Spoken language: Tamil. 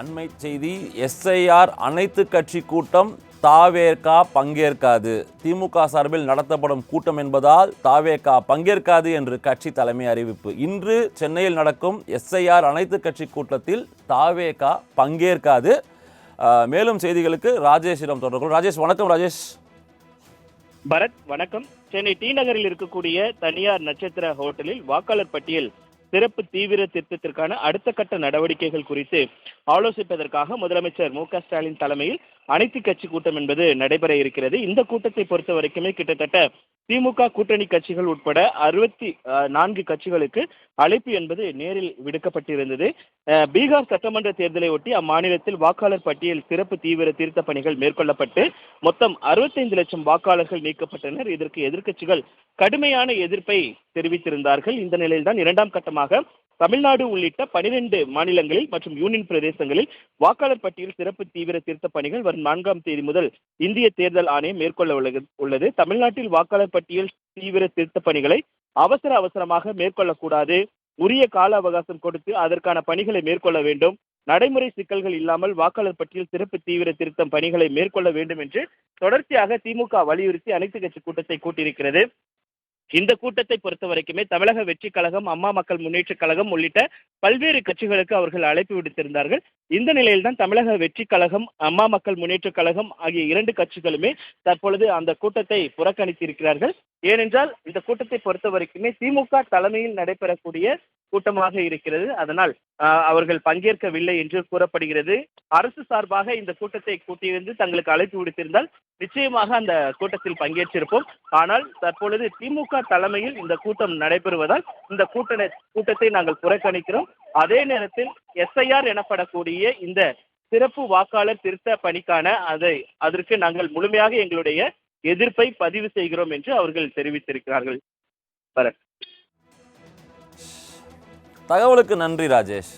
அண்மை செய்தி. எஸ்ஐஆர் அனைத்து கட்சி கூட்டம் தாவேகா பங்கேற்காது. திமுக சார்பில் நடத்தப்படும் கூட்டம் என்பதால் தாவேகா பங்கேற்காது என்று கட்சி தலைமை அறிவிப்பு. இன்று சென்னையில் நடக்கும் எஸ்ஐஆர் அனைத்து கட்சி கூட்டத்தில் தாவேகா பங்கேற்காது. மேலும் செய்திகளுக்கு ராஜேஷிடம் தொடர்பு. ராஜேஷ், வணக்கம். ராஜேஷ். பரத், வணக்கம். சென்னை டி நகரில் இருக்கக்கூடிய தனியார் நட்சத்திர ஹோட்டலில் வாக்காளர் பட்டியல் சிறப்பு தீவிர திருத்தத்திற்கான அடுத்த கட்ட நடவடிக்கைகள் குறித்து ஆலோசிப்பதற்காக முதலமைச்சர் மு க ஸ்டாலின் தலைமையில் அனைத்து கட்சி கூட்டம் என்பது நடைபெற இருக்கிறது. இந்த கூட்டத்தை பொறுத்த வரைக்குமே கிட்டத்தட்ட திமுக கூட்டணி கட்சிகள் உட்பட 64 கட்சிகளுக்கு அழைப்பு என்பது நேரில் விடுக்கப்பட்டிருந்தது. பீகார் சட்டமன்ற தேர்தலை ஒட்டி அம்மாநிலத்தில் வாக்காளர் பட்டியல் சிறப்பு தீவிர திருத்த பணிகள் மேற்கொள்ளப்பட்டு மொத்தம் 65 லட்சம் வாக்காளர்கள் நீக்கப்பட்டனர். இதற்கு எதிர்க்கட்சிகள் கடுமையான எதிர்ப்பை தெரிவித்திருந்தார்கள். இந்த நிலையில்தான் இரண்டாம் கட்டமாக தமிழ்நாடு உள்ளிட்ட 12 மாநிலங்களில் மற்றும் யூனியன் பிரதேசங்களில் வாக்காளர் பட்டியல் சிறப்பு தீவிர திருத்த பணிகள் வரும் 4ஆம் தேதி முதல் இந்திய தேர்தல் ஆணையம் மேற்கொள்ள உள்ளது. தமிழ்நாட்டில் வாக்காளர் பட்டியல் தீவிர திருத்த பணிகளை அவசரமாக மேற்கொள்ளக்கூடாது. உரிய கால அவகாசம் கொடுத்து அதற்கான பணிகளை மேற்கொள்ள வேண்டும். நடைமுறை சிக்கல்கள் இல்லாமல் வாக்காளர் பட்டியல் சிறப்பு தீவிர திருத்தம் பணிகளை மேற்கொள்ள வேண்டும் என்று தொடர்ச்சியாக திமுக வலியுறுத்தி அனைத்து கட்சி கூட்டத்தை கூட்டியிருக்கிறது. இந்த கூட்டத்தை பொறுத்த வரைக்குமே தமிழக வெற்றி கழகம், அம்மா மக்கள் முன்னேற்ற கழகம் உள்ளிட்ட பல்வேறு கட்சிகளுக்கு அவர்கள் அழைப்பு விடுத்திருந்தார்கள். இந்த நிலையில்தான் தமிழக வெற்றி கழகம், அம்மா மக்கள் முன்னேற்ற கழகம் ஆகிய 2 கட்சிகளுமே தற்பொழுது அந்த கூட்டத்தை புறக்கணித்திருக்கிறார்கள். ஏனென்றால் இந்த கூட்டத்தை பொறுத்த வரைக்குமே திமுக தலைமையில் நடைபெறக்கூடிய கூட்டமாக இருக்கிறது. அதனால் அவர்கள் பங்கேற்கவில்லை என்று கூறப்படுகிறது. அரசு சார்பாக இந்த கூட்டத்தை கூட்டியிருந்து தங்களுக்கு அழைப்பு விடுத்திருந்தால் நிச்சயமாக அந்த கூட்டத்தில் பங்கேற்றிருப்போம். ஆனால் தற்பொழுது திமுக தலைமையில் இந்த கூட்டம் நடைபெறுவதால் இந்த கூட்டத்தை நாங்கள் புறக்கணிக்கிறோம். அதே நேரத்தில் எஸ்ஐஆர் எனப்படக்கூடிய இந்த சிறப்பு வாக்காளர் திருத்த பணிக்கான அதற்கு நாங்கள் முழுமையாக எங்களுடைய எதிர்ப்பை பதிவு செய்கிறோம் என்று அவர்கள் தெரிவித்திருக்கிறார்கள். தகவலுக்கு நன்றி ராஜேஷ்.